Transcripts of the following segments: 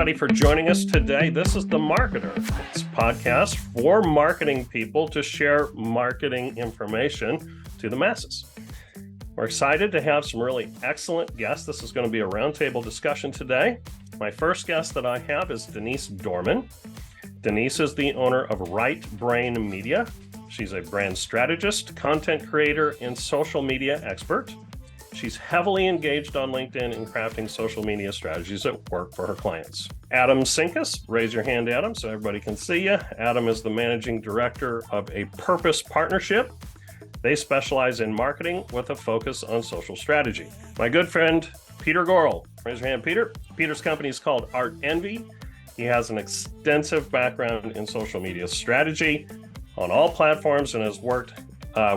everybody for joining us today. This is The Marketer. It's a podcast for marketing people to share marketing information to the masses. We're excited to have some really excellent guests. This is going to be a roundtable discussion today. My first guest that I have is Denise Dorman. Denise is the owner of Right Brain Media. She's a brand strategist, content creator, and social media expert. She's heavily engaged on LinkedIn in crafting social media strategies that work for her clients. Adam Sinkus, raise your hand, Adam, so everybody can see you. Adam is the managing director of a Purpose Partnership. They specialize in marketing with a focus on social strategy. My good friend, Peter Gorel. Raise your hand, Peter. Peter's company is called Art Envy. He has an extensive background in social media strategy on all platforms and has worked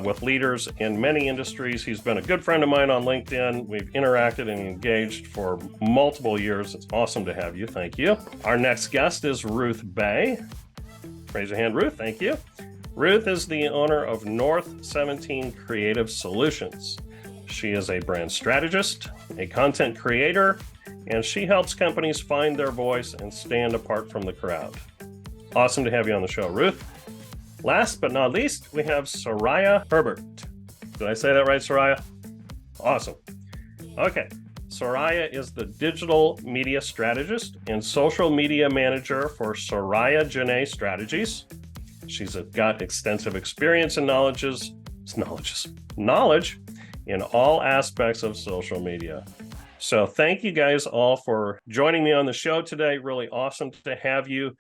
with leaders in many industries. He's been a good friend of mine on LinkedIn. We've interacted and engaged for multiple years. It's awesome to have you. Thank you. Our next guest is Ruth Bay. Raise your hand, Ruth. Thank you. Ruth is the owner of North 17 Creative Solutions. She is a brand strategist, a content creator, and she helps companies find their voice and stand apart from the crowd. Awesome to have you on the show, Ruth. Last but not least, we have Soraya Herbert. Did I say that right, Soraya? Awesome. Okay. Soraya is the digital media strategist and social media manager for Soraya Janae Strategies. She's got extensive experience and knowledge in all aspects of social media. So thank you guys all for joining me on the show today. Really awesome to have you.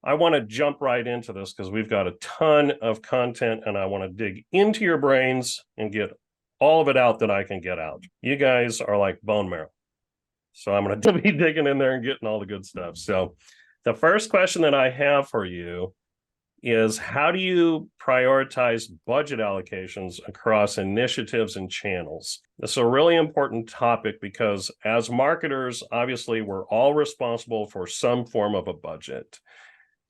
I want to jump right into this because we've got a ton of content and I want to dig into your brains and get all of it out that I can get out. You guys are like bone marrow. So I'm going to be digging in there and getting all the good stuff. So the first question that I have for you is, how do you prioritize budget allocations across initiatives and channels? This is a really important topic because as marketers, obviously, we're all responsible for some form of a budget.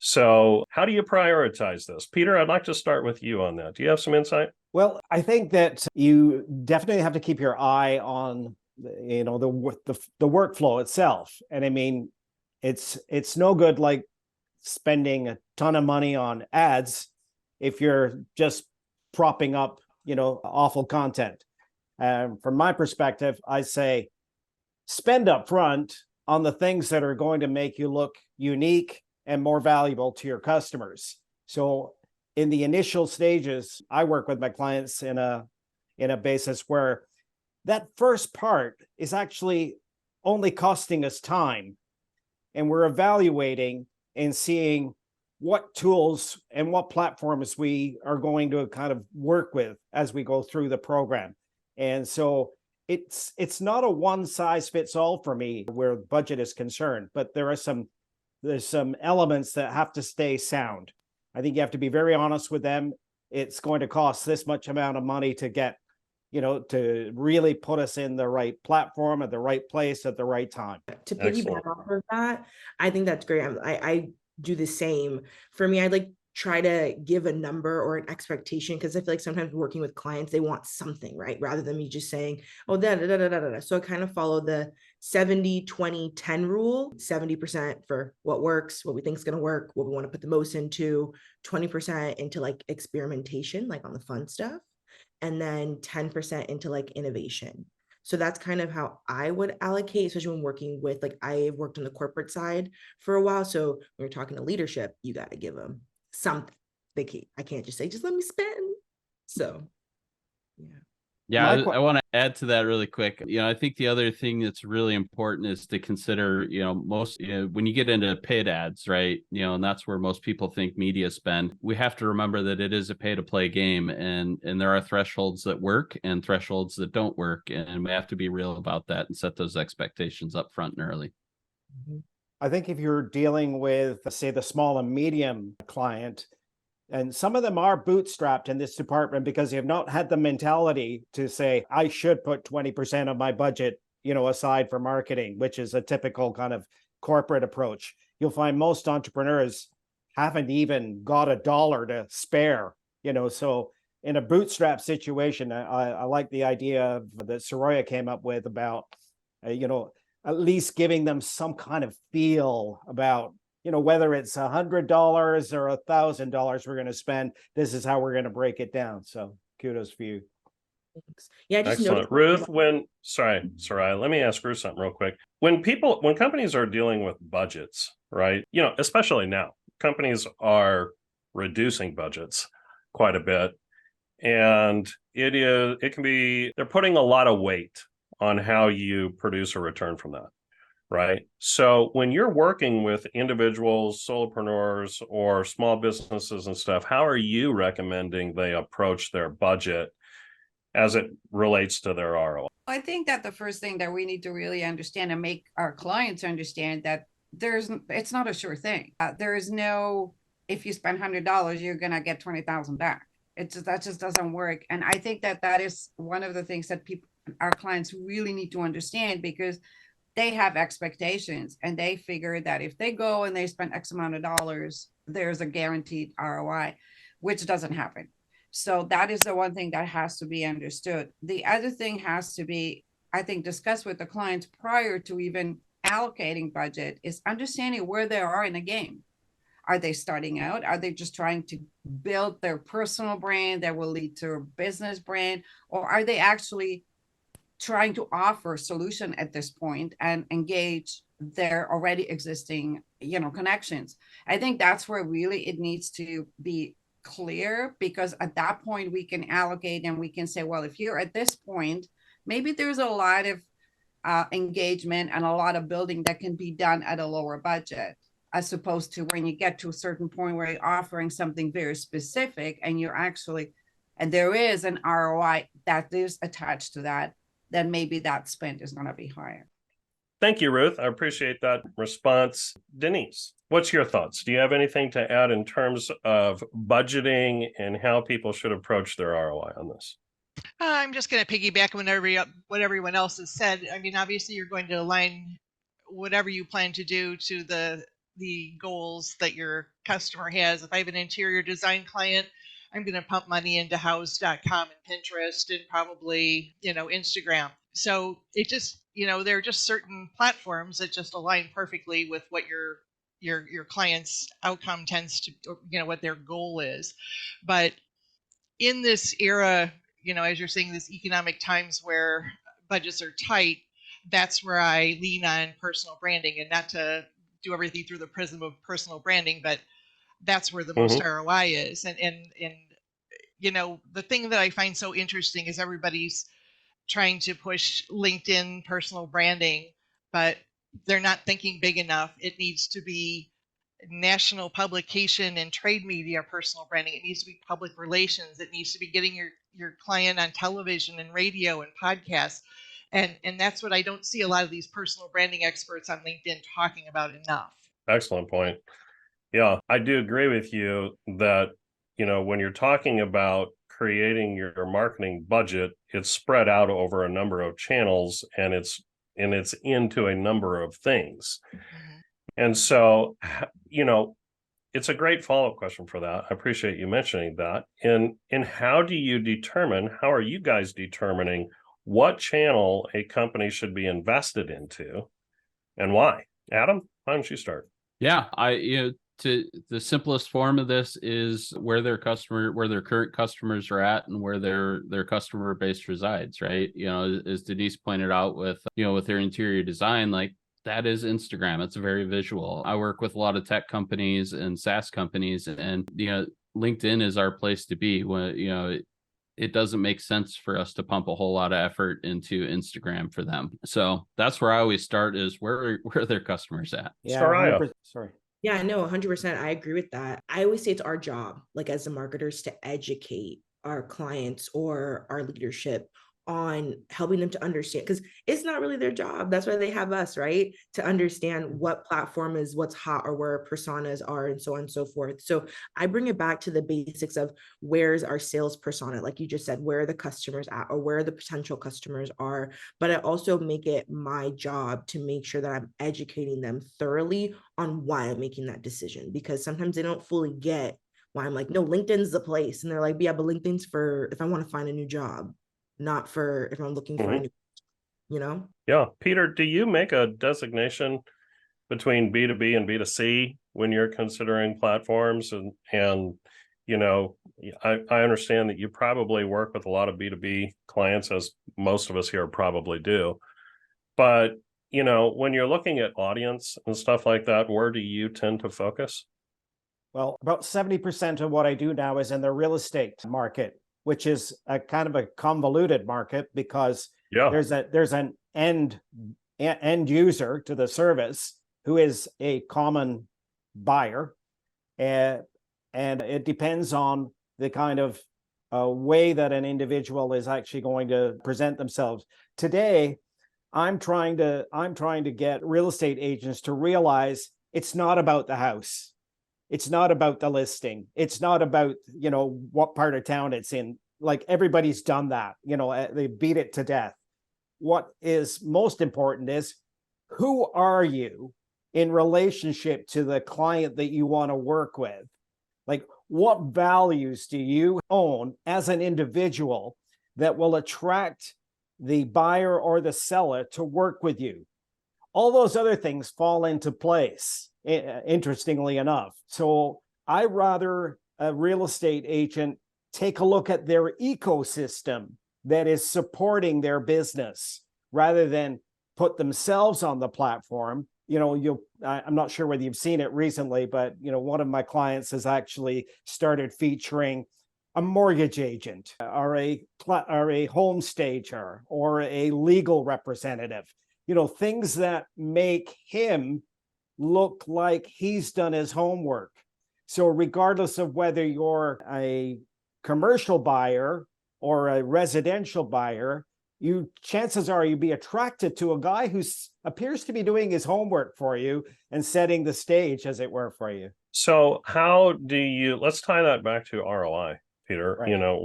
So how do you prioritize this? Peter, I'd like to start with you on that. Do you have some insight? Well, I think that you definitely have to keep your eye on, the workflow itself. And I mean, it's no good like spending a ton of money on ads if you're just propping up, awful content. From my perspective, I say spend up front on the things that are going to make you look unique and more valuable to your customers. So in the initial stages, I work with my clients in a basis where that first part is actually only costing us time. And we're evaluating and seeing what tools and what platforms we are going to kind of work with as we go through the program. And so it's not a one size fits all for me where budget is concerned, but there's some elements that have to stay sound. I think you have to be very honest with them. It's going to cost this much amount of money to get, to really put us in the right platform at the right place at the right time. To piggyback off of that, I think that's great. I do the same. For me, I'd like try to give a number or an expectation, because I feel like sometimes working with clients, they want something, right? Rather than me just saying, oh, da, da, da, da, da, da. So I kind of follow the 70, 20, 10 rule, 70% for what works, what we think is going to work, what we want to put the most into, 20% into like experimentation, like on the fun stuff, and then 10% into like innovation. So that's kind of how I would allocate, especially when working with, like, I worked on the corporate side for a while. So when you're talking to leadership, you got to give them something. I can't just say, just let me spend. So, yeah. Yeah, I want to add to that really quick. I think the other thing that's really important is to consider, when you get into paid ads, right? And that's where most people think media spend. We have to remember that it is a pay to play game, and there are thresholds that work and thresholds that don't work. And we have to be real about that and set those expectations up front and early. I think if you're dealing with, say, the small and medium client, and some of them are bootstrapped in this department because they have not had the mentality to say, I should put 20% of my budget, aside for marketing, which is a typical kind of corporate approach. You'll find most entrepreneurs haven't even got $1 to spare, so in a bootstrap situation, I like the idea that Soraya came up with about, a at least giving them some kind of feel about, whether it's $100 or $1,000 we're going to spend, this is how we're going to break it down. So kudos for you. Thanks. Yeah, I just Excellent. noticed. Ruth, sorry, let me ask Ruth something real quick. When companies are dealing with budgets, right? Especially now, companies are reducing budgets quite a bit. And it can be, they're putting a lot of weight on how you produce a return from that, right? So when you're working with individuals, solopreneurs, or small businesses and stuff, how are you recommending they approach their budget as it relates to their ROI? I think that the first thing that we need to really understand and make our clients understand that it's not a sure thing. There is no, if you spend $100, you're going to get 20,000 back. That just doesn't work. And I think that is one of the things that our clients really need to understand, because they have expectations and they figure that if they go and they spend X amount of dollars, there's a guaranteed ROI, which doesn't happen. So that is the one thing that has to be understood. The other thing has to be, I think, discussed with the clients prior to even allocating budget, is understanding where they are in the game. Are they starting out? Are they just trying to build their personal brand that will lead to a business brand? Or are they actually trying to offer a solution at this point and engage their already existing, connections? I think that's where really it needs to be clear, because at that point we can allocate and we can say, well, if you're at this point, maybe there's a lot of engagement and a lot of building that can be done at a lower budget, as opposed to when you get to a certain point where you're offering something very specific and and there is an ROI that is attached to that, then maybe that spend is going to be higher. Thank you, Ruth. I appreciate that response. Denise, what's your thoughts? Do you have anything to add in terms of budgeting and how people should approach their ROI on this? I'm just going to piggyback on what everyone else has said. I mean, obviously, you're going to align whatever you plan to do to the goals that your customer has. If I have an interior design client, I'm going to pump money into house.com and Pinterest and probably, Instagram. So it just, there are just certain platforms that just align perfectly with what your client's outcome tends to, what their goal is. But in this era, as you're saying, this economic times where budgets are tight, that's where I lean on personal branding, and not to do everything through the prism of personal branding, but that's where the most ROI is. And the thing that I find so interesting is everybody's trying to push LinkedIn personal branding, but they're not thinking big enough. It needs to be national publication and trade media personal branding. It needs to be public relations. It needs to be getting your client on television and radio and podcasts. And that's what I don't see a lot of these personal branding experts on LinkedIn talking about enough. Excellent point. Yeah, I do agree with you that, when you're talking about creating your marketing budget, it's spread out over a number of channels and it's into a number of things. And so, it's a great follow-up question for that. I appreciate you mentioning that. And how are you guys determining what channel a company should be invested into and why? Adam, why don't you start? Yeah, the simplest form of this is where their current customers are at and where their customer base resides, right? As Denise pointed out with their interior design, like that is Instagram. It's very visual. I work with a lot of tech companies and SaaS companies, and LinkedIn is our place to be. When it doesn't make sense for us to pump a whole lot of effort into Instagram for them. So that's where I always start, is where their customers at. Yeah, sorry. Yeah, no, 100%. I agree with that. I always say it's our job, like as the marketers, to educate our clients or our leadership on helping them to understand, because it's not really their job. That's why they have us, right? To understand what platform is what's hot or where personas are and so on and so forth. So I bring it back to the basics of where's our sales persona, like you just said, where are the customers at or where the potential customers are. But I also make it my job to make sure that I'm educating them thoroughly on why I'm making that decision, because sometimes they don't fully get why I'm like, no, LinkedIn's the place. And they're like, yeah, but LinkedIn's for if I want to find a new job, not for if I'm looking for a new. you know? Yeah. Peter, do you make a designation between B2B and B2C when you're considering platforms? And you know, I understand that you probably work with a lot of B2B clients, as most of us here probably do. But, you know, when you're looking at audience and stuff like that, where do you tend to focus? Well, about 70% of what I do now is in the real estate market, which is a kind of a convoluted market because Yeah. there's an end user to the service who is a common buyer, and it depends on the kind of way that an individual is actually going to present themselves. Today, I'm trying to get real estate agents to realize it's not about the house. It's not about the listing. It's not about, you know, what part of town it's in. Like, everybody's done that, you know, they beat it to death. What is most important is, who are you in relationship to the client that you want to work with? Like, what values do you own as an individual that will attract the buyer or the seller to work with you? All those other things fall into place, interestingly enough. So I rather a real estate agent take a look at their ecosystem that is supporting their business rather than put themselves on the platform. You know, I'm not sure whether you've seen it recently, but, you know, one of my clients has actually started featuring a mortgage agent or a home stager or a legal representative, you know, things that make him look like he's done his homework. So regardless of whether you're a commercial buyer or a residential buyer, chances are you'd be attracted to a guy who appears to be doing his homework for you and setting the stage, as it were, for you. So how do you, let's tie that back to ROI, Peter. Right. You know,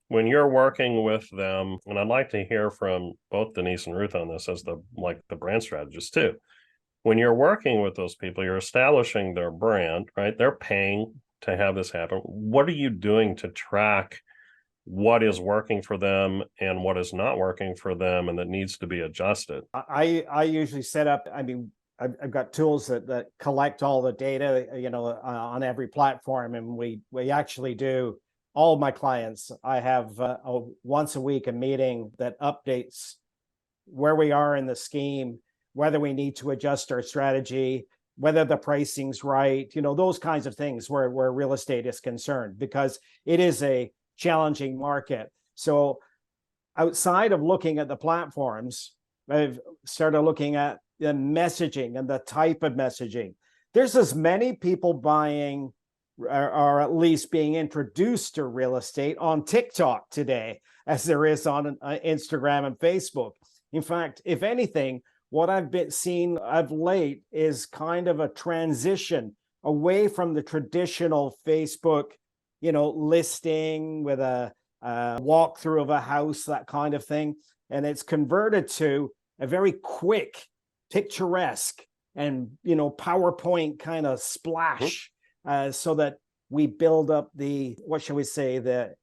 when you're working with them, and I'd like to hear from both Denise and Ruth on this as the brand strategist too. When you're working with those people, you're establishing their brand, right? They're paying to have this happen. What are you doing to track what is working for them and what is not working for them and that needs to be adjusted? I usually set up, I mean, I've got tools that collect all the data, you know, on every platform. And we actually do, all my clients, I have once a week a meeting that updates where we are in the scheme, whether we need to adjust our strategy, whether the pricing's right, you know, those kinds of things where real estate is concerned, because it is a challenging market. So outside of looking at the platforms, I've started looking at the messaging and the type of messaging. There's as many people buying or at least being introduced to real estate on TikTok today as there is on Instagram and Facebook. In fact, if anything, what I've been seeing of late is kind of a transition away from the traditional Facebook, you know, listing with a walkthrough of a house, that kind of thing. And it's converted to a very quick, picturesque, and, you know, PowerPoint kind of splash, so that we build up the, what shall we say, the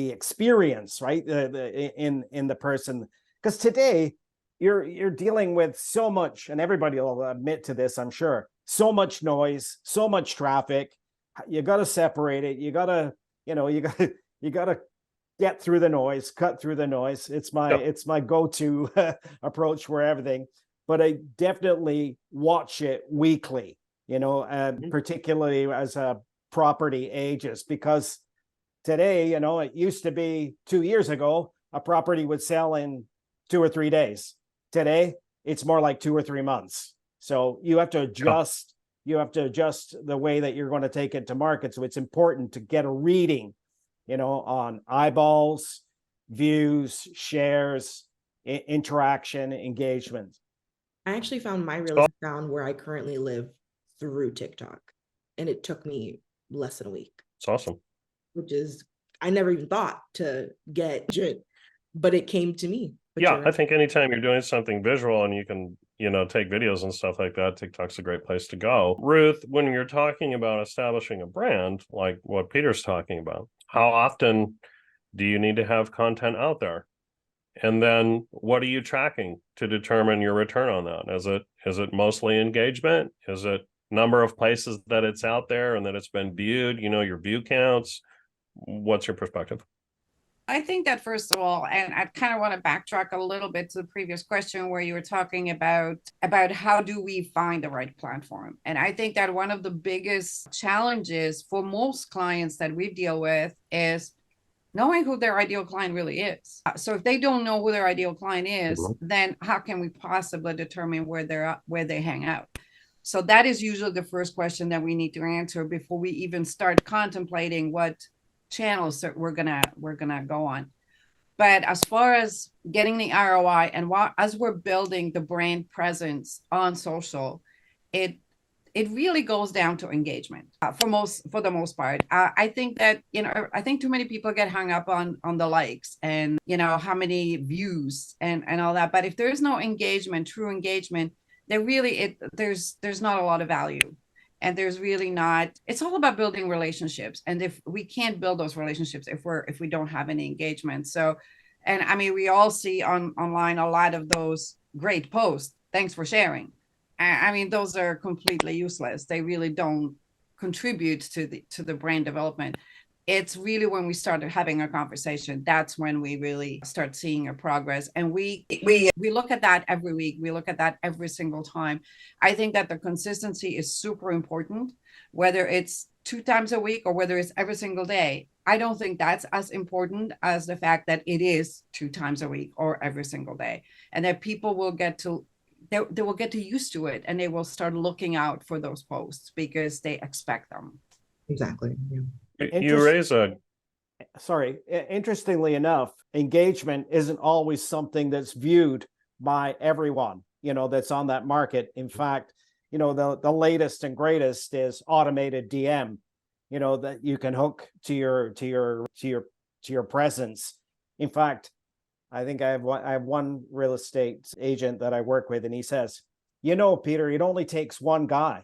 experience, right? In the person. Because today you're dealing with so much, and everybody will admit to this, I'm sure, so much noise, so much traffic. You got to separate it. You got to, you know, you got to get through the noise, cut through the noise. It's my go-to approach for everything. But I definitely watch it weekly, you know, particularly as a property ages, because today, you know, it used to be 2 years ago, a property would sell in 2 or 3 days. Today, it's more like 2 or 3 months. So you have to adjust. You have to adjust the way that you're going to take it to market. So it's important to get a reading, you know, on eyeballs, views, shares, interaction, engagement. I actually found my real estate found where I currently live through TikTok, and it took me less than a week. It's awesome. Which is, I never even thought to get it, but it came to me. Yeah, I think anytime you're doing something visual and you can, you know, take videos and stuff like that, TikTok's a great place to go. Ruth, when you're talking about establishing a brand, like what Peter's talking about, how often do you need to have content out there? And then what are you tracking to determine your return on that? Is it mostly engagement? Is it number of places that it's out there and that it's been viewed, your view counts? What's your perspective? I think that first of all, and I kind of want to backtrack a little bit to the previous question where you were talking about how do we find the right platform. And I think that one of the biggest challenges for most clients that we deal with is knowing who their ideal client really is. So if they don't know who their ideal client is, then how can we possibly determine where they hang out? So that is usually the first question that we need to answer before we even start contemplating what channels that we're gonna go on. But as far as getting the ROI and as we're building the brand presence on social, it really goes down to engagement for the most part. I think that I think too many people get hung up on the likes and how many views and all that. But if there's no engagement, true engagement, there's not a lot of value. And there's really not, it's all about building relationships. And if we can't build those relationships if we don't have any engagement. So, and I mean, we all see online a lot of those great posts. Thanks for sharing. I mean, those are completely useless. They really don't contribute to the brand development. It's really when we started having a conversation, that's when we really start seeing a progress. And we look at that every week. We look at that every single time. I think that the consistency is super important, whether it's 2 times a week or whether it's every single day. I don't think that's as important as the fact that it is 2 times a week or every single day. And that people will get to, they will get used to it and they will start looking out for those posts because they expect them. Exactly. Yeah. You raise Interestingly enough, engagement isn't always something that's viewed by everyone, that's on that market. In fact, the latest and greatest is automated DM, that you can hook to your presence. In fact, I think I have one real estate agent that I work with, and he says, Peter, it only takes one guy.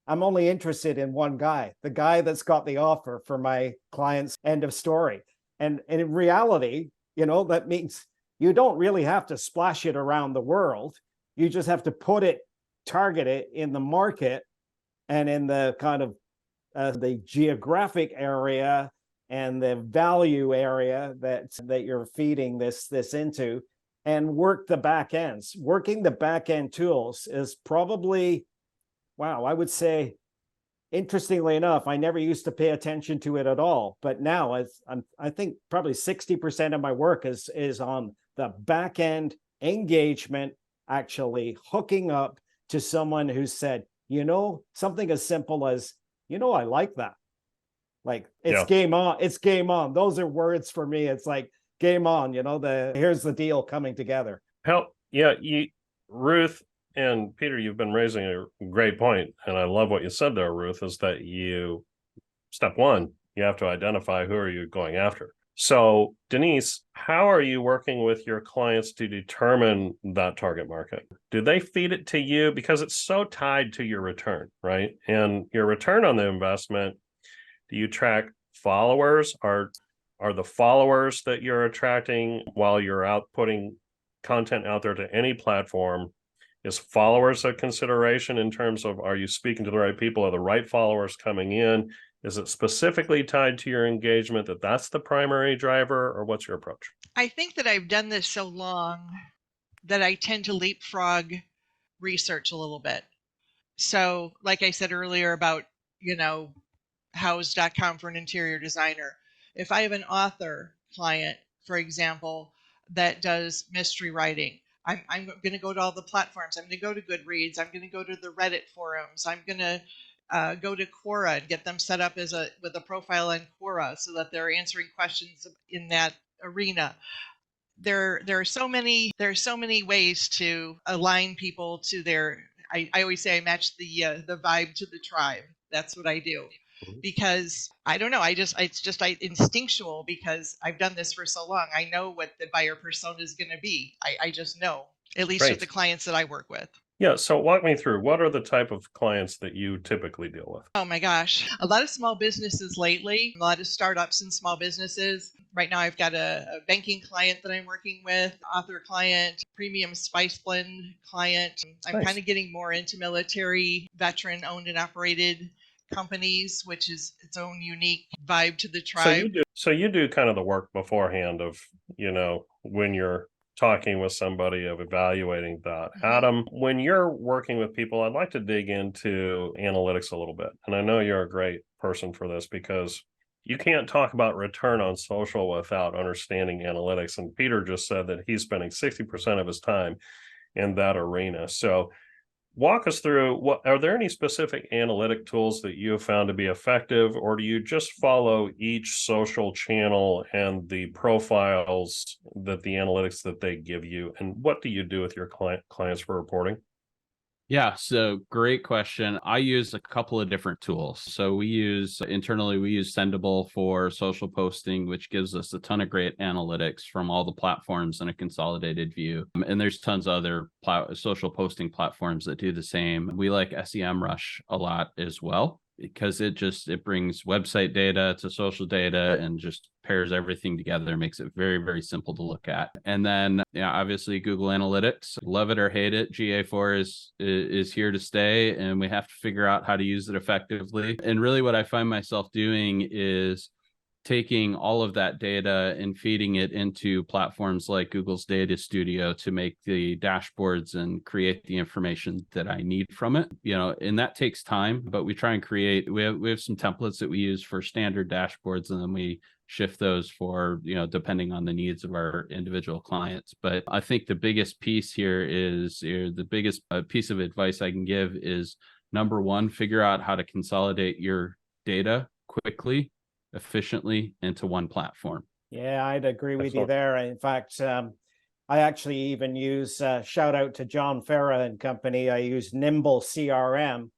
I'm only interested in one guy, the guy that's got the offer for my client's end of story. And in reality, that means you don't really have to splash it around the world. You just have to target it in the market and in the kind of the geographic area and the value area that you're feeding this into, and work the back ends. Working the back end tools is probably, wow, I would say, interestingly enough, I never used to pay attention to it at all. But now I think probably 60% of my work is on the back end engagement, actually hooking up to someone who said, something as simple as, I like that. Like, it's game on. It's game on. Those are words for me. It's like game on, here's the deal coming together. Ruth and Peter, you've been raising a great point, and I love what you said there, Ruth, is that step one, you have to identify who are you going after. So, Denise, how are you working with your clients to determine that target market? Do they feed it to you? Because it's so tied to your return, right? And your return on the investment, do you track followers? Are the followers that you're attracting while you're out putting content out there to any platform? Is followers a consideration in terms of, are you speaking to the right people? Are the right followers coming in? Is it specifically tied to your engagement that's the primary driver, or what's your approach? I think that I've done this so long that I tend to leapfrog research a little bit. So like I said earlier about, house.com for an interior designer. If I have an author client, for example, that does mystery writing, I'm going to go to all the platforms. I'm going to go to Goodreads. I'm going to go to the Reddit forums. I'm going to go to Quora and get them set up with a profile on Quora so that they're answering questions in that arena. There are so many ways to align people to their. I always say I match the vibe to the tribe. That's what I do. Because I don't know, it's just instinctual, because I've done this for so long. I know what the buyer persona is going to be. I just know, at least with the clients that I work with. Yeah. So walk me through, what are the type of clients that you typically deal with? Oh my gosh. A lot of small businesses lately, a lot of startups and small businesses. Right now, I've got a banking client that I'm working with, author client, premium spice blend client. I'm kind Nice. of getting more into military, veteran owned and operated companies, which is its own unique vibe to the tribe. So you do kind of the work beforehand of, when you're talking with somebody, of evaluating that. Mhm. Adam, when you're working with people, I'd like to dig into analytics a little bit. And I know you're a great person for this, because you can't talk about return on social without understanding analytics. And Peter just said that he's spending 60% of his time in that arena. So walk us through, what are there any specific analytic tools that you have found to be effective, or do you just follow each social channel and the profiles that the analytics that they give you? And what do you do with your clients for reporting? Yeah, so great question. I use a couple of different tools. So we use Sendable for social posting, which gives us a ton of great analytics from all the platforms in a consolidated view. And there's tons of other social posting platforms that do the same. We like SEMrush a lot as well, because it brings website data to social data and just pairs everything together, makes it very, very simple to look at. And then, obviously Google Analytics, love it or hate it, GA4 is here to stay, and we have to figure out how to use it effectively. And really what I find myself doing is taking all of that data and feeding it into platforms like Google's Data Studio to make the dashboards and create the information that I need from it. And that takes time, but we try and we have some templates that we use for standard dashboards, and then we shift those for, depending on the needs of our individual clients. But I think the biggest piece here is, the biggest piece of advice I can give is, number one, figure out how to consolidate your data quickly, efficiently into one platform. Yeah, I'd agree with you there. In fact, I actually even use, shout out to John Farah and company, I use Nimble CRM.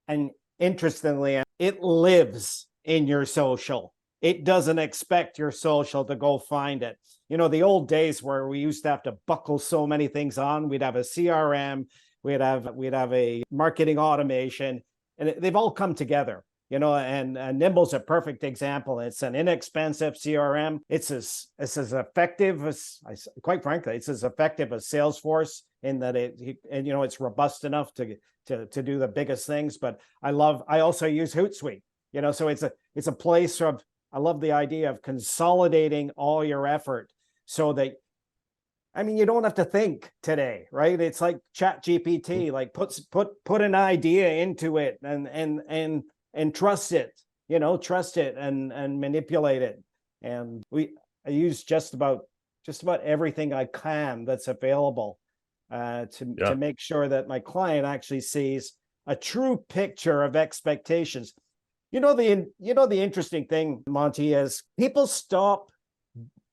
And interestingly, it lives in your social. It doesn't expect your social to go find it. The old days where we used to have to buckle so many things on, we'd have a CRM, we'd have a marketing automation, and they've all come together. And Nimble's a perfect example. It's an inexpensive CRM. It's as effective as, quite frankly, it's as effective as Salesforce, in that it's robust enough to do the biggest things. But I also use Hootsuite. So it's a place of, I love the idea of consolidating all your effort, so that, you don't have to think today, right? It's like Chat GPT, like put an idea into it and trust it, and manipulate it. And I use just about everything I can that's available to make sure that my client actually sees a true picture of expectations. The interesting thing, Monty, is people stop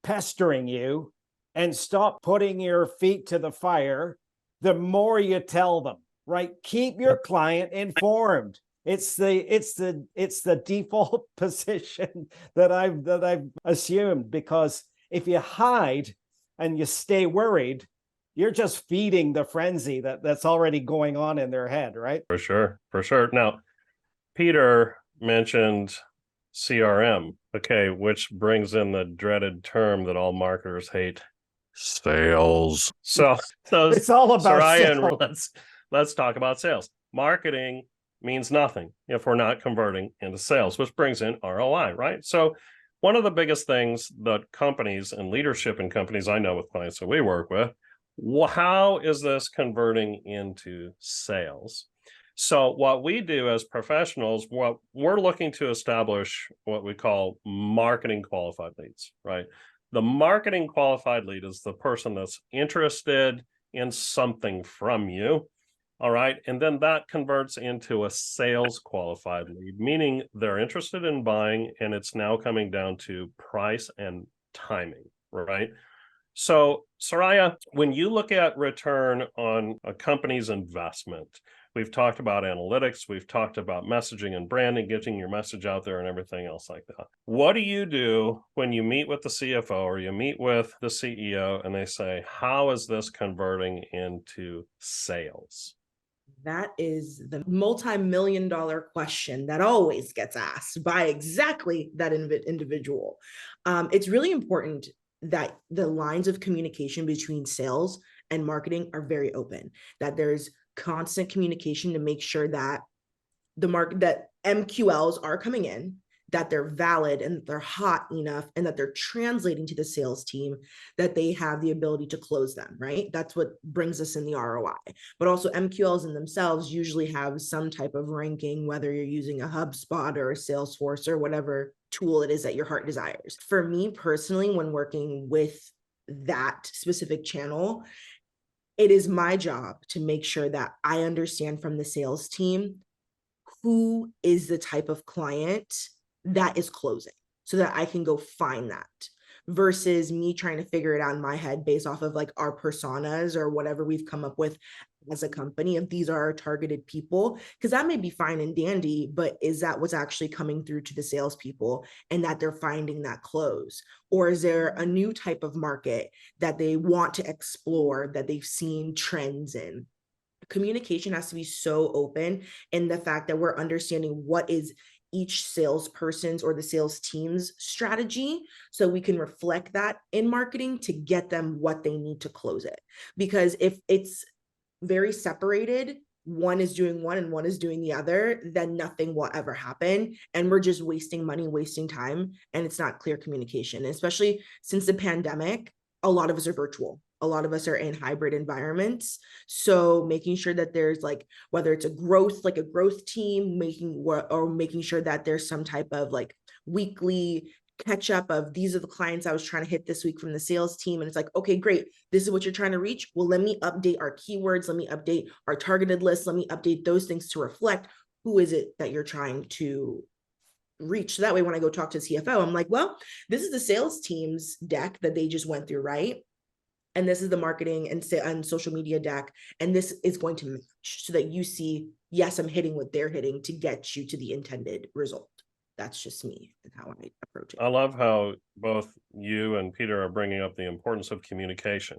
pestering you and stop putting your feet to the fire the more you tell them, right? Keep your client informed. It's the default position that I've assumed, because if you hide and you stay worried, you're just feeding the frenzy that's already going on in their head, right? For sure. Now, Peter mentioned CRM, okay, which brings in the dreaded term that all marketers hate, sales. So it's all about Soraya, and let's talk about sales. Marketing means nothing if we're not converting into sales, which brings in ROI, right? So one of the biggest things that companies and leadership in companies I know with clients that we work with, how is this converting into sales? So what we do as professionals, what we're looking to establish, what we call marketing qualified leads, right? The marketing qualified lead is the person that's interested in something from you. All right. And then that converts into a sales qualified lead, meaning they're interested in buying, and it's now coming down to price and timing, right? So, Soraya, when you look at return on a company's investment, we've talked about analytics, we've talked about messaging and branding, getting your message out there and everything else like that. What do you do when you meet with the CFO or you meet with the CEO and they say, how is this converting into sales? That is the multi-million-dollar question that always gets asked by exactly that individual. It's really important that the lines of communication between sales and marketing are very open, that there's constant communication to make sure that that MQLs are coming in, that they're valid and that they're hot enough, and that they're translating to the sales team, that they have the ability to close them, right? That's what brings us in the ROI. But also MQLs in themselves usually have some type of ranking, whether you're using a HubSpot or a Salesforce or whatever tool it is that your heart desires. For me personally, when working with that specific channel, it is my job to make sure that I understand from the sales team who is the type of client that is closing, so that I can go find that, versus me trying to figure it out in my head based off of like our personas or whatever we've come up with as a company, if these are our targeted people, because that may be fine and dandy, but is that what's actually coming through to the salespeople and that they're finding that close? Or is there a new type of market that they want to explore, that they've seen trends in? Communication has to be so open, and the fact that we're understanding what is each salesperson's or the sales team's strategy, so we can reflect that in marketing to get them what they need to close it. Because if it's very separated, one is doing one and one is doing the other, then nothing will ever happen. And we're just wasting money, wasting time, and it's not clear communication. And especially since the pandemic, a lot of us are virtual. A lot of us are in hybrid environments. So making sure that there's like, whether it's a growth team, making sure that there's some type of like weekly catch up of, these are the clients I was trying to hit this week from the sales team. And it's like, okay, great. This is what you're trying to reach. Well, let me update our keywords. Let me update our targeted list. Let me update those things to reflect who is it that you're trying to reach. So that way, when I go talk to the CFO, I'm like, well, this is the sales team's deck that they just went through, right? And this is the marketing and social media deck. And this is going to match so that you see, yes, I'm hitting what they're hitting to get you to the intended result. That's just me and how I approach it. I love how both you and Peter are bringing up the importance of communication.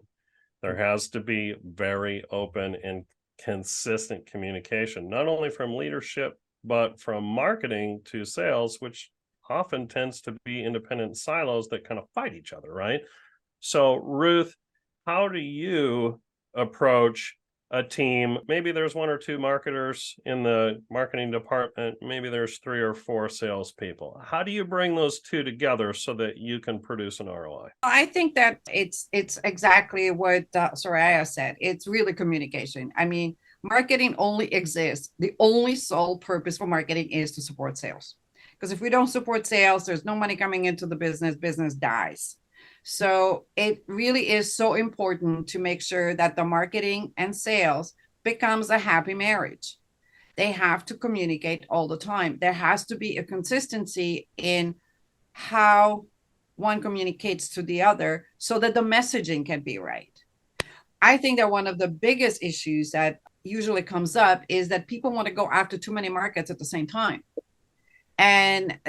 There has to be very open and consistent communication, not only from leadership, but from marketing to sales, which often tends to be independent silos that kind of fight each other, right? So, Ruth, how do you approach a team? Maybe there's one or two marketers in the marketing department, maybe there's 3 or 4 salespeople. How do you bring those two together so that you can produce an ROI? I think that it's exactly what Soraya said. It's really communication. I mean, marketing only exists. The only sole purpose for marketing is to support sales. Because if we don't support sales, there's no money coming into the business dies. So it really is so important to make sure that the marketing and sales becomes a happy marriage. They have to communicate all the time. There has to be a consistency in how one communicates to the other so that the messaging can be right. I think that one of the biggest issues that usually comes up is that people want to go after too many markets at the same time. And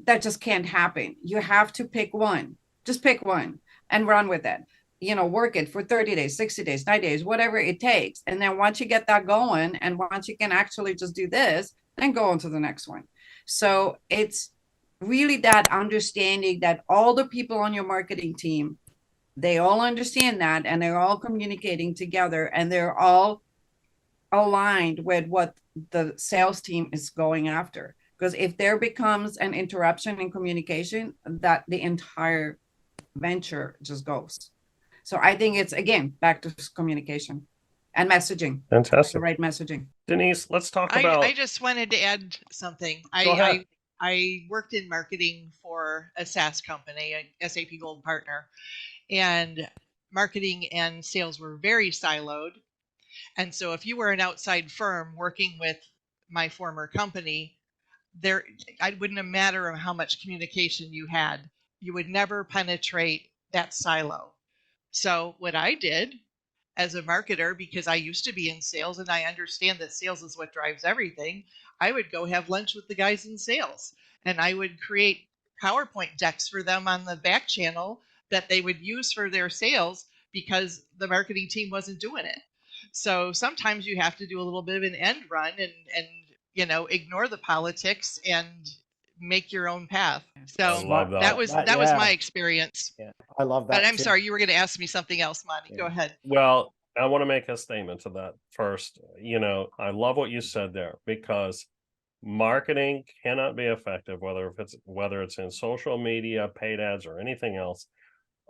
that just can't happen. You have to pick one. Just pick one and run with it. Work it for 30 days, 60 days, 90 days, whatever it takes. And then once you get that going, and once you can actually just do this, then go on to the next one. So it's really that understanding that all the people on your marketing team, they all understand that, and they're all communicating together, and they're all aligned with what the sales team is going after. Because if there becomes an interruption in communication, that the entire venture just goes. So I think it's, again, back to communication and messaging. Fantastic. The right messaging. Denise, let's talk about. I just wanted to add something. Go ahead. I worked in marketing for a SaaS company, a SAP Gold partner, and marketing and sales were very siloed. And so if you were an outside firm working with my former company, it wouldn't matter how much communication you had, you would never penetrate that silo. So what I did as a marketer, because I used to be in sales and I understand that sales is what drives everything, I would go have lunch with the guys in sales, and I would create PowerPoint decks for them on the back channel that they would use for their sales because the marketing team wasn't doing it. So sometimes you have to do a little bit of an end run and ignore the politics and make your own path. So I love that. that was my experience. Yeah, I love that. But I'm too. sorry, you were going to ask me something else, Monty. Yeah. Go ahead. Well, I want to make a statement to that first. I love what you said there, because marketing cannot be effective, whether it's in social media, paid ads, or anything else,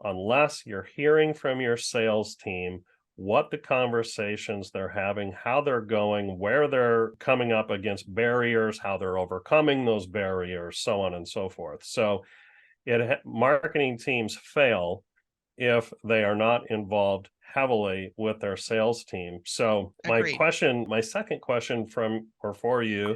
unless you're hearing from your sales team what the conversations they're having, how they're going, where they're coming up against barriers, how they're overcoming those barriers, so on and so forth. So marketing teams fail if they are not involved heavily with their sales team. So Agreed. my second question for you,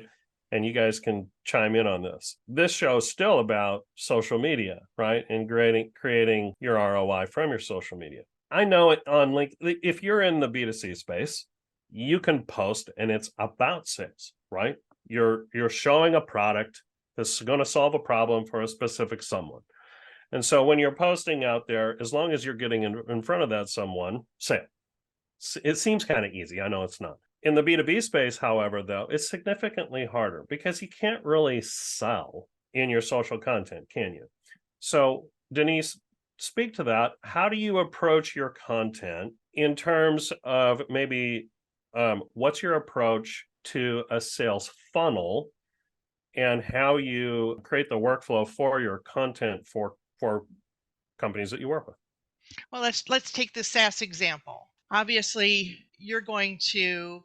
and you guys can chime in on this. This show is still about social media, right? And creating your ROI from your social media. I know it on if you're in the B2C space, you can post and it's about sales, right? You're showing a product that's going to solve a problem for a specific someone. And so when you're posting out there, as long as you're getting in front of that someone, sale. It seems kind of easy. I know it's not. In the B2B space, however, though, it's significantly harder because you can't really sell in your social content, can you? So, Denise, speak to that. How do you approach your content in terms of maybe what's your approach to a sales funnel and how you create the workflow for your content for companies that you work with? Well, let's take the SaaS example. Obviously, you're going to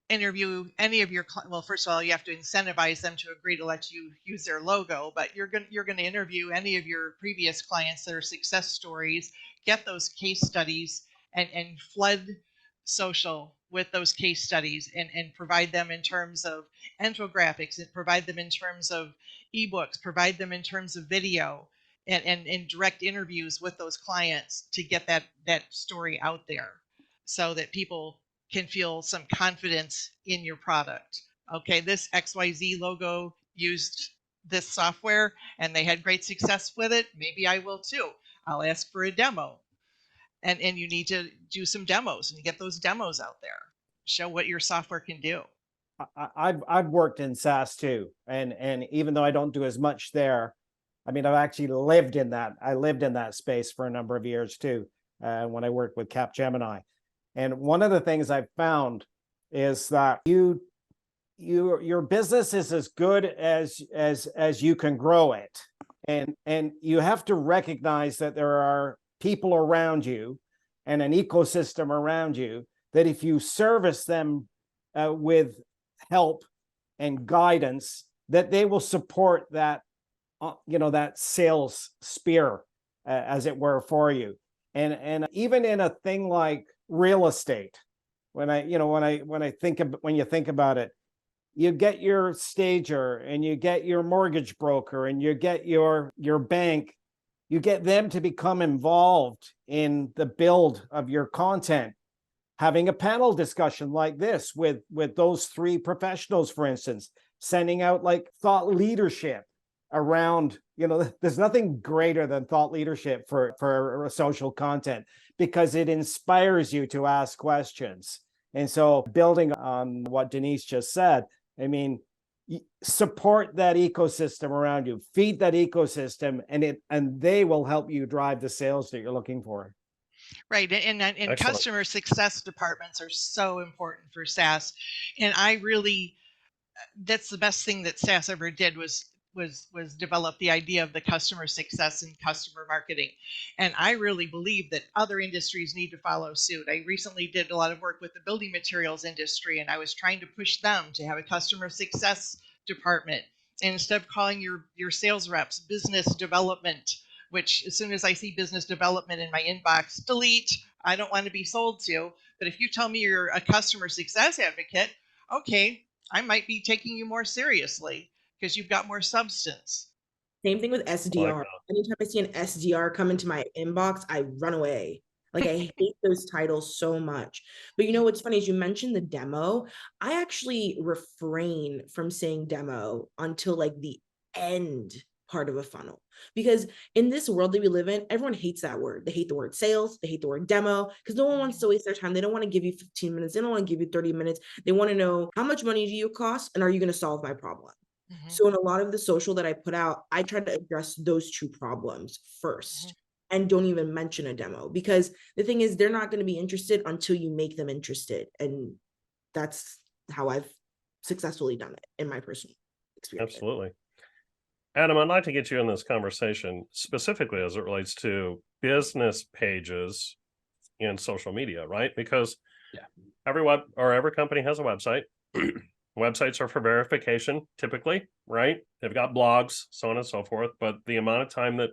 interview any of your well, first of all, you have to incentivize them to agree to let you use their logo, but you're going to interview any of your previous clients that are success stories, get those case studies, and flood social with those case studies, and provide them in terms of infographics, and provide them in terms of ebooks, provide them in terms of video, and direct interviews with those clients to get that story out there so that people can feel some confidence in your product. Okay, this XYZ logo used this software and they had great success with it. Maybe I will too. I'll ask for a demo. And you need to do some demos and get those demos out there. Show what your software can do. I've worked in SaaS too, and even though I don't do as much there, I mean, I've actually lived in that. I lived in that space for a number of years too, when I worked with Capgemini. And one of the things I've found is that your business is as good as you can grow it, and you have to recognize that there are people around you and an ecosystem around you that if you service them with help and guidance, that they will support that that sales spear, as it were, for you. And even in a thing like real estate, when you think about it, you get your stager and you get your mortgage broker and you get your bank, you get them to become involved in the build of your content, having a panel discussion like this with those three professionals, for instance, sending out like thought leadership around, there's nothing greater than thought leadership for social content, because it inspires you to ask questions. And so, building on what Denise just said, I mean, support that ecosystem around you, feed that ecosystem, and they will help you drive the sales that you're looking for. Right. And customer success departments are so important for SaaS. And that's the best thing that SaaS ever did was develop the idea of the customer success and customer marketing. And I really believe that other industries need to follow suit. I recently did a lot of work with the building materials industry, and I was trying to push them to have a customer success department. And instead of calling your sales reps business development, which as soon as I see business development in my inbox, delete, I don't want to be sold to. But if you tell me you're a customer success advocate, okay, I might be taking you more seriously because you've got more substance. Same thing with SDR. Anytime I see an SDR come into my inbox, I run away. Like, I hate those titles so much. But what's funny is you mentioned the demo. I actually refrain from saying demo until like the end part of a funnel. Because in this world that we live in, everyone hates that word. They hate the word sales, they hate the word demo, because no one wants to waste their time. They don't want to give you 15 minutes, they don't want to give you 30 minutes. They want to know, how much money do you cost, and are you going to solve my problem? So in a lot of the social that I put out, I try to address those two problems first, and don't even mention a demo, because the thing is, they're not going to be interested until you make them interested. And that's how I've successfully done it in my personal experience. Absolutely. Adam, I'd like to get you in this conversation specifically as it relates to business pages in social media, right? Because every company has a website. Websites are for verification, typically, right? They've got blogs, so on and so forth, but the amount of time that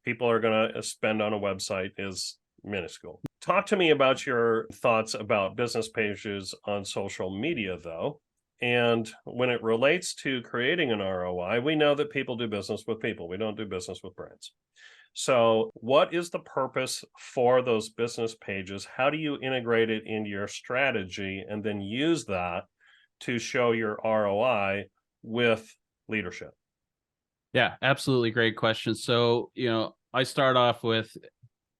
people are going to spend on a website is minuscule. Talk to me about your thoughts about business pages on social media, though. And when it relates to creating an ROI, we know that people do business with people. We don't do business with brands. So what is the purpose for those business pages? How do you integrate it into your strategy and then use that to show your ROI with leadership? Yeah, absolutely. Great question. So, I start off with,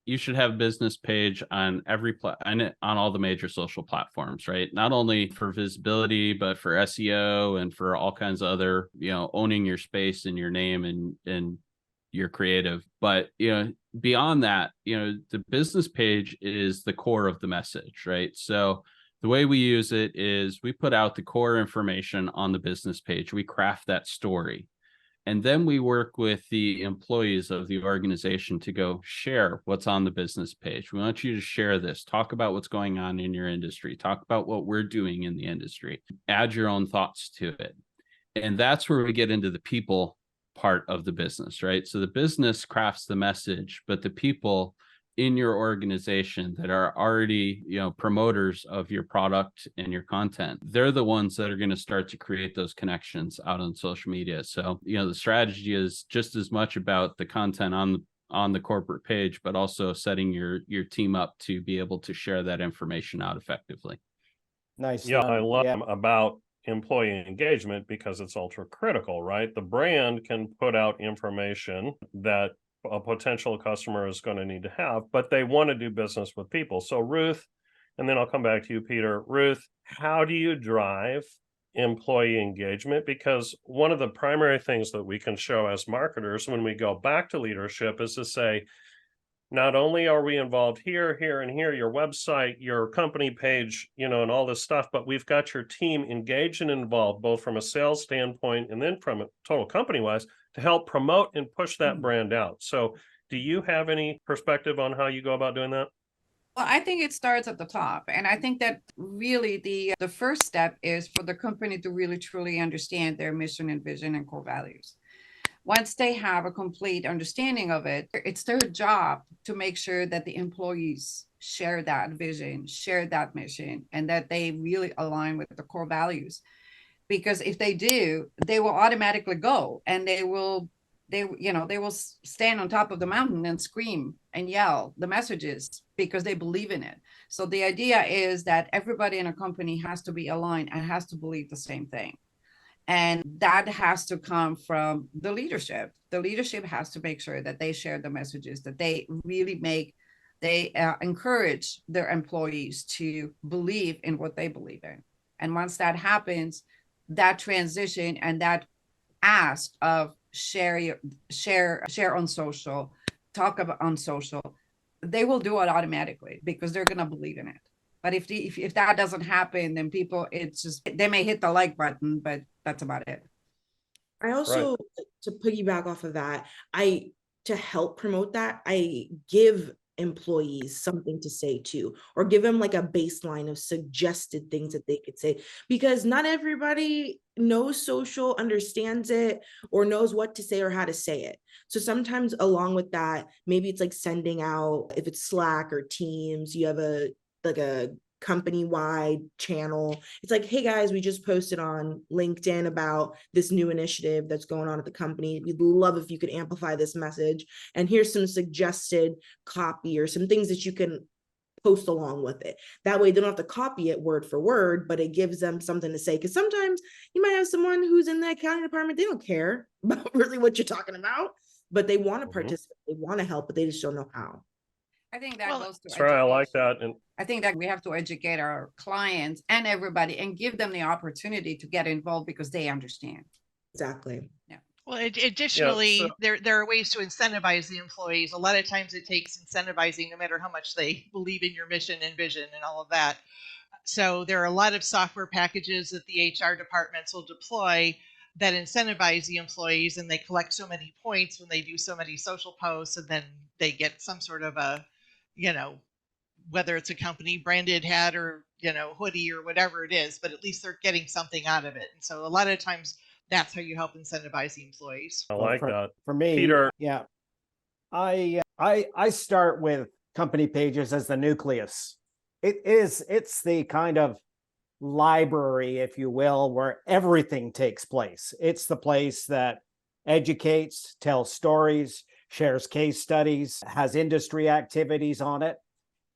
you should have a business page on on all the major social platforms, right? Not only for visibility, but for SEO and for all kinds of other, owning your space and your name and your creative. But, beyond that, the business page is the core of the message, right? So the way we use it is we put out the core information on the business page. We craft that story. And then we work with the employees of the organization to go share what's on the business page. We want you to share this, talk about what's going on in your industry, talk about what we're doing in the industry, add your own thoughts to it. And that's where we get into the people part of the business, right? So the business crafts the message, but the people in your organization that are already, promoters of your product and your content, they're the ones that are going to start to create those connections out on social media. So, the strategy is just as much about the content on the corporate page, but also setting your team up to be able to share that information out effectively. Nice. Yeah, I love about employee engagement because it's ultra critical, right? The brand can put out information that a potential customer is going to need to have, but they want to do business with people. So Ruth, and then I'll come back to you, Peter. Ruth, how do you drive employee engagement? Because one of the primary things that we can show as marketers when we go back to leadership is to say, not only are we involved here, here, and here, your website, your company page, and all this stuff, but we've got your team engaged and involved, both from a sales standpoint and then from a total company wise, to help promote and push that brand out. So do you have any perspective on how you go about doing that? Well, I think it starts at the top. And I think that really the first step is for the company to really truly understand their mission and vision and core values. Once they have a complete understanding of it, it's their job to make sure that the employees share that vision, share that mission, and that they really align with the core values. Because if they do, they will automatically go and they will stand on top of the mountain and scream and yell the messages because they believe in it. So the idea is that everybody in a company has to be aligned and has to believe the same thing. And that has to come from the leadership. The leadership has to make sure that they share the messages, that they really encourage their employees to believe in what they believe in. And once that happens, that transition and that ask of share on social, talk about on social, they will do it automatically because they're going to believe in it. But if that doesn't happen, then people, it's just, they may hit the like button, but that's about it. I also, to piggyback off of that, to help promote that, I give employees something to say too, or give them like a baseline of suggested things that they could say, because not everybody knows social, understands it, or knows what to say or how to say it. So sometimes along with that, maybe it's like sending out, if it's Slack or Teams, you have a company-wide channel. It's like, hey guys, we just posted on LinkedIn about this new initiative that's going on at the company. We'd love if you could amplify this message. And here's some suggested copy or some things that you can post along with it. That way they don't have to copy it word for word, but it gives them something to say. Because sometimes you might have someone who's in the accounting department, they don't care about really what you're talking about, but they want to participate, they want to help, but they just don't know how. I think that Well, goes to Sorry, I like education. that. And I think that we have to educate our clients and everybody and give them the opportunity to get involved because they understand. Exactly. Well, additionally, so- there are ways to incentivize the employees. A lot of times it takes incentivizing, no matter how much they believe in your mission and vision and all of that. So there are a lot of software packages that the HR departments will deploy that incentivize the employees, and they collect so many points when they do so many social posts, and then they get some sort of a, whether it's a company branded hat or, hoodie or whatever it is, but at least they're getting something out of it. And so a lot of times that's how you help incentivize the employees. I like that. For me, Peter. yeah, I start with company pages as the nucleus. It's the kind of library, if you will, where everything takes place. It's the place that educates, tells stories, shares case studies, has industry activities on it.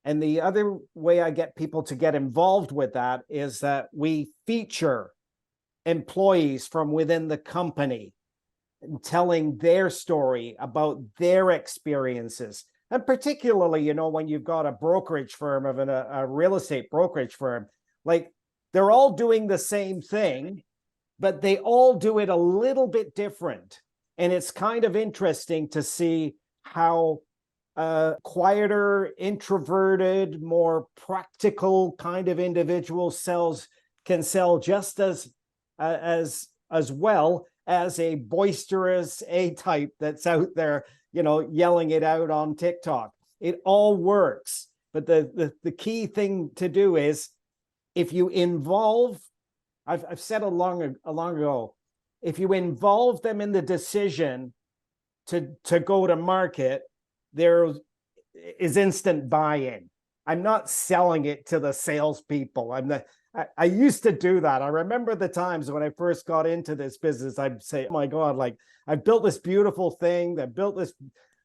And the other way I get people to get involved with that is that we feature employees from within the company and telling their story about their experiences. And particularly, when you've got a brokerage firm of a real estate brokerage firm, like they're all doing the same thing, but they all do it a little bit different. And it's kind of interesting to see how quieter, introverted, more practical kind of individual can sell just as well as a boisterous A-type that's out there, yelling it out on TikTok. It all works. But the key thing to do is, if you involve, I've said long ago, if you involve them in the decision to go to market, there is instant buy-in. I'm not selling it to the salespeople. I used to do that. I remember the times when I first got into this business, I'd say, oh my God, like I built this beautiful thing, I built this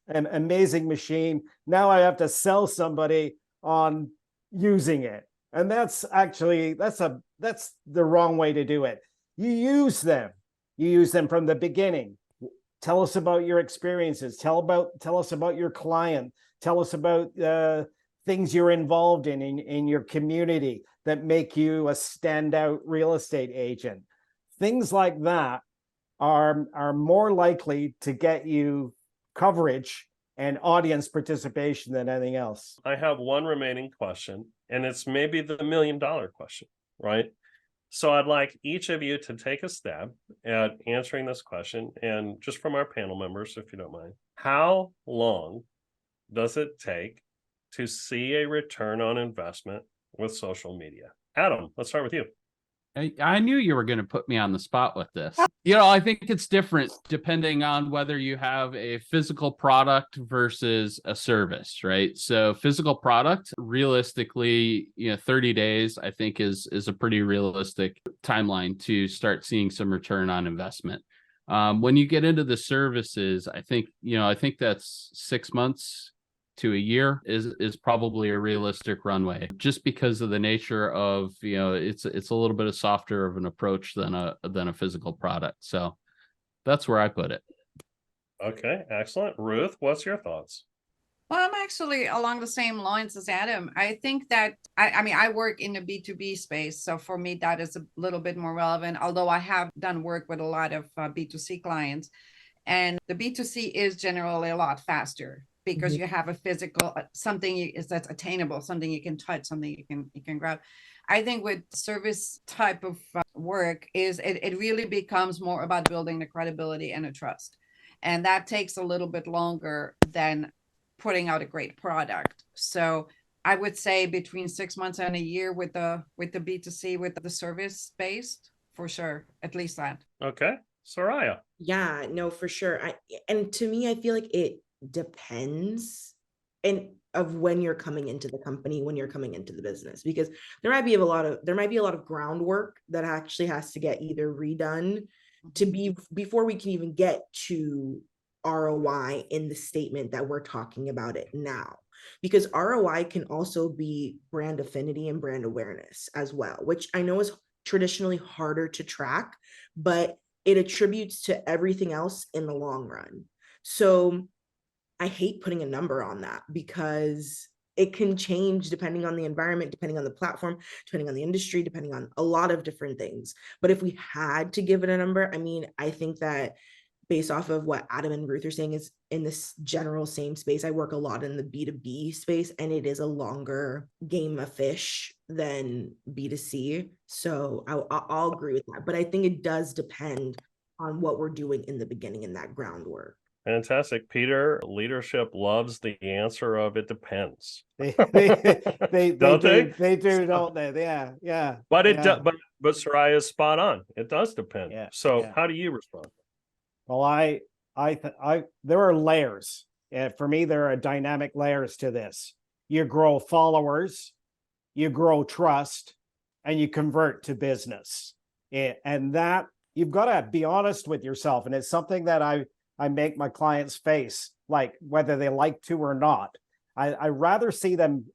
amazing machine. Now I have to sell somebody on using it. And that's the wrong way to do it. You use them from the beginning. Tell us about your experiences. Tell us about your client. Tell us about things you're involved in your community that make you a standout real estate agent. Things like that are more likely to get you coverage and audience participation than anything else. I have one remaining question, and it's maybe the $1 million question, right? So I'd like each of you to take a stab at answering this question, and just from our panel members, if you don't mind. How long does it take to see a return on investment with social media? Adam, let's start with you. I knew you were going to put me on the spot with this. I think it's different depending on whether you have a physical product versus a service, right? So physical product, realistically, 30 days, I think is a pretty realistic timeline to start seeing some return on investment. When you get into the services, I think that's 6 months to a year is probably a realistic runway, just because of the nature of, it's a little bit of softer of an approach than a physical product. So that's where I put it. Okay, excellent. Ruth, what's your thoughts? Well, I'm actually along the same lines as Adam. I think that I work in the B2B space, so for me that is a little bit more relevant, although I have done work with a lot of B2C clients, and the B2C is generally a lot faster because you have a physical something that's attainable, something you can touch, something you can grab. I think with service type of work it really becomes more about building the credibility and the trust, and that takes a little bit longer than putting out a great product. So I would say between 6 months and a year with the B2C, with the service based, for sure, at least that. Okay, Soraya. Yeah, no, for sure. And to me, I feel like it depends of when you're coming into the company, when you're coming into the business, because there might be a lot of groundwork that actually has to get either redone before we can even get to ROI in the statement that we're talking about it now. because ROI can also be brand affinity and brand awareness as well, which I know is traditionally harder to track, but it attributes to everything else in the long run. So I hate putting a number on that because it can change depending on the environment, depending on the platform, depending on the industry, depending on a lot of different things. But if we had to give it a number, I mean, I think that based off of what Adam and Ruth are saying is in this general same space. I work a lot in the B2B space, and it is a longer game of fish than B2C. So I'll agree with that. But I think it does depend on what we're doing in the beginning in that groundwork. Fantastic. Peter, leadership loves the answer of it depends. They Don't do, they? don't they? Yeah, yeah. But it yeah. but Soraya is spot on. It does depend. Yeah, So yeah. how do you respond? Well, there are layers. For me, there are dynamic layers to this. You grow followers, you grow trust, and you convert to business. And that you've got to be honest with yourself. And it's something that I make my clients face, like whether they like to or not. I rather see them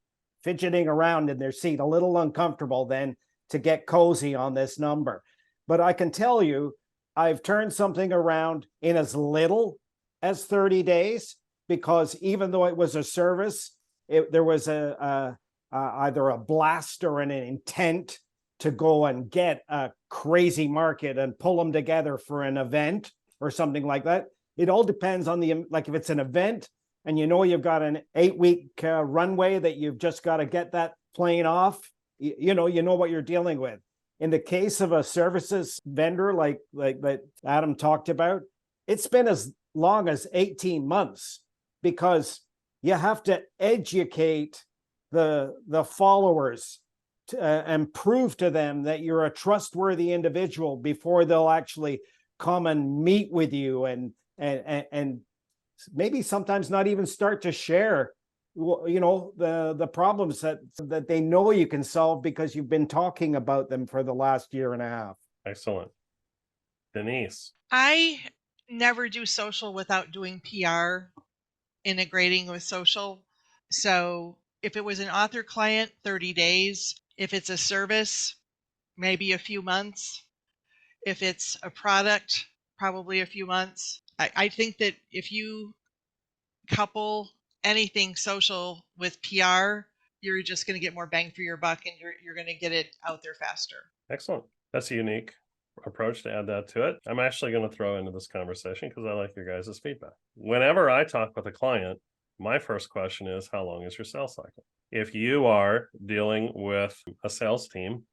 fidgeting around in their seat, a little uncomfortable, than to get cozy on this number. But I can tell you, I've turned something around in as little as 30 days, because even though it was a service, there was either a blast or an intent to go and get a crazy market and pull them together for an event or something like that. It all depends on like if it's an event and you know you've got an 8-week runway that you've just got to get that plane off, you know what you're dealing with. In the case of a services vendor like that Adam talked about, it's been as long as 18 months because you have to educate the followers and prove to them that you're a trustworthy individual before they'll actually come and meet with you and maybe sometimes not even start to share, the problems that they know you can solve because you've been talking about them for the last year and a half. Excellent. Denise. I never do social without doing PR, integrating with social. So if it was an author client, 30 days. If it's a service, maybe a few months. If it's a product, probably a few months. I think that if you couple anything social with PR, you're just going to get more bang for your buck, and you're going to get it out there faster. Excellent. That's a unique approach to add that to it. I'm actually going to throw into this conversation because I like your guys' feedback. Whenever I talk with a client, my first question is, how long is your sales cycle? If you are dealing with a sales team,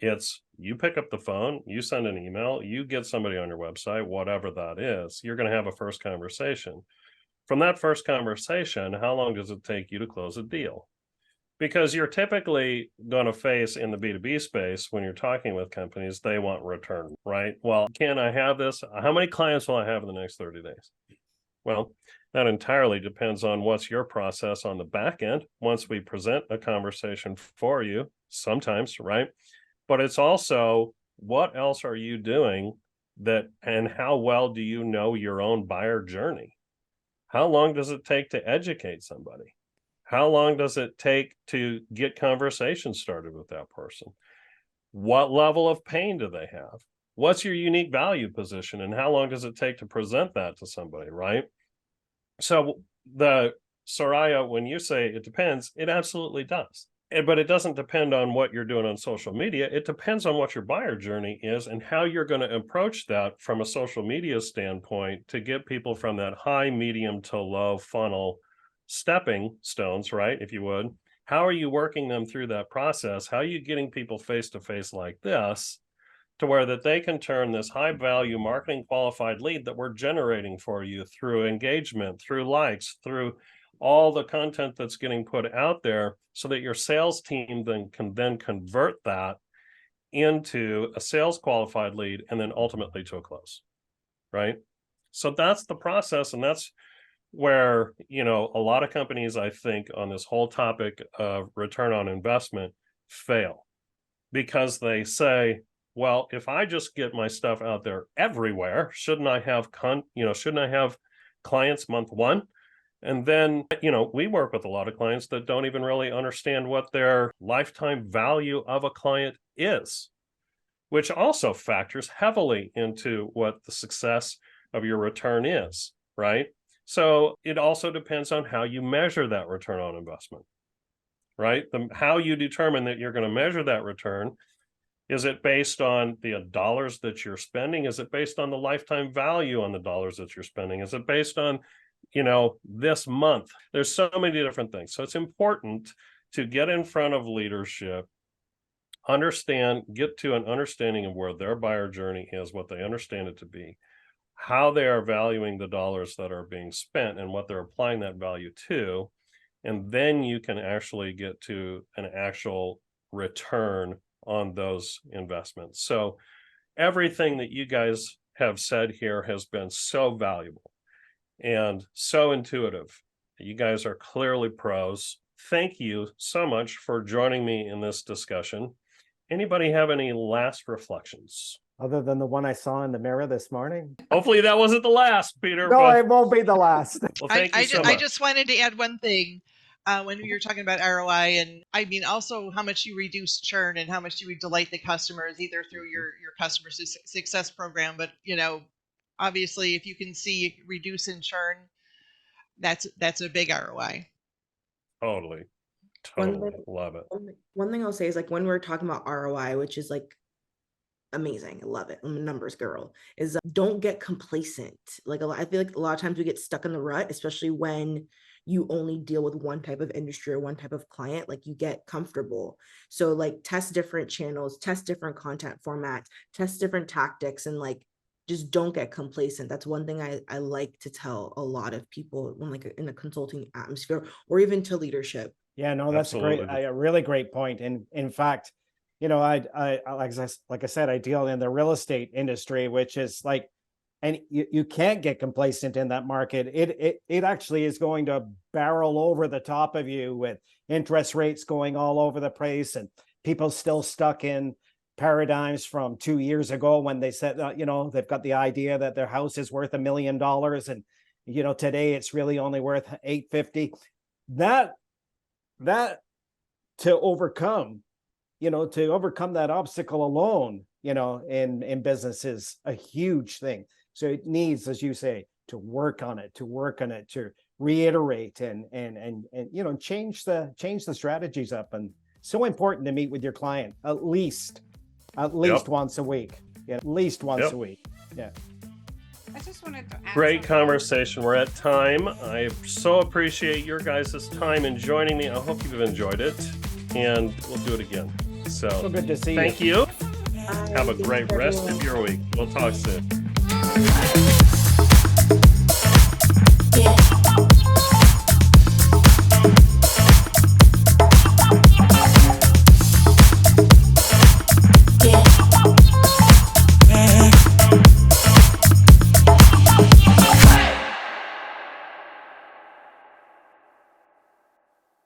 it's you pick up the phone, you send an email, you get somebody on your website, whatever that is, you're going to have a first conversation. From that first conversation, how long does it take you to close a deal? Because you're typically going to face in the B2B space, when you're talking with companies, they want return, right? Well, can I have this? How many clients will I have in the next 30 days? Well, that entirely depends on what's your process on the back end once we present a conversation for you, sometimes, right? But it's also, what else are you doing and how well do you know your own buyer journey? How long does it take to educate somebody? How long does it take to get conversations started with that person? What level of pain do they have? What's your unique value position, and how long does it take to present that to somebody, right? So Soraya, when you say it depends, it absolutely does. But it doesn't depend on what you're doing on social media. It depends on what your buyer journey is and how you're going to approach that from a social media standpoint to get people from that high, medium to low funnel stepping stones, right? If you would, how are you working them through that process? How are you getting people face to face like this to where that they can turn this high value marketing qualified lead that we're generating for you through engagement, through likes, through all the content that's getting put out there, so that your sales team can convert that into a sales qualified lead and then ultimately to a close, right? So that's the process. And that's where, a lot of companies, I think, on this whole topic of return on investment fail, because they say, well, if I just get my stuff out there everywhere, shouldn't I have clients month 1 And then, we work with a lot of clients that don't even really understand what their lifetime value of a client is, which also factors heavily into what the success of your return is, right? So it also depends on how you measure that return on investment, right? How you determine that you're going to measure that return. Is it based on the dollars that you're spending? Is it based on the lifetime value on the dollars that you're spending? Is it based on, this month? There's so many different things. So it's important to get in front of leadership, get to an understanding of where their buyer journey is, what they understand it to be, how they are valuing the dollars that are being spent and what they're applying that value to. And then you can actually get to an actual return on those investments. So everything that you guys have said here has been so valuable and so intuitive. You guys are clearly pros. Thank you so much for joining me in this discussion. Anybody have any last reflections? Other than the one I saw in the mirror this morning? Hopefully that wasn't the last, Peter. No, it won't be the last. Well, thank you so much. I just wanted to add one thing. When we were talking about ROI, and I mean also how much you reduce churn and how much you delight the customers, either through your customer success program, but obviously if you can see reduce in churn, that's a big ROI. Totally love it. One thing I'll say is, like, when we're talking about ROI, which is like amazing, I love it, I'm a numbers girl, is don't get complacent. Like, I feel like a lot of times we get stuck in the rut, especially when you only deal with one type of industry or one type of client. Like, you get comfortable. So like, test different channels, test different content formats, test different tactics, and like, just don't get complacent. That's one thing I like to tell a lot of people when, like, in a consulting atmosphere or even to leadership. Yeah, no, that's Absolutely. a really great point. And in fact, I like I said, I deal in the real estate industry, which is like, and you can't get complacent in that market. It actually is going to barrel over the top of you with interest rates going all over the place and people still stuck in paradigms from 2 years ago when they said, they've got the idea that their house is worth $1 million and, today it's really only worth $850. That to overcome that obstacle alone, in business is a huge thing. So it needs, as you say, to work on it, to reiterate and change the strategies up. And so important to meet with your client at least once a week. Yeah, at least once a week. Yeah. I just wanted to add Great something. conversation. We're at time. I so appreciate your guys' time in joining me. I hope you've enjoyed it, and we'll do it again. So good to see you. Thank you. Have a Thanks, great rest everyone. of your week. We'll talk soon.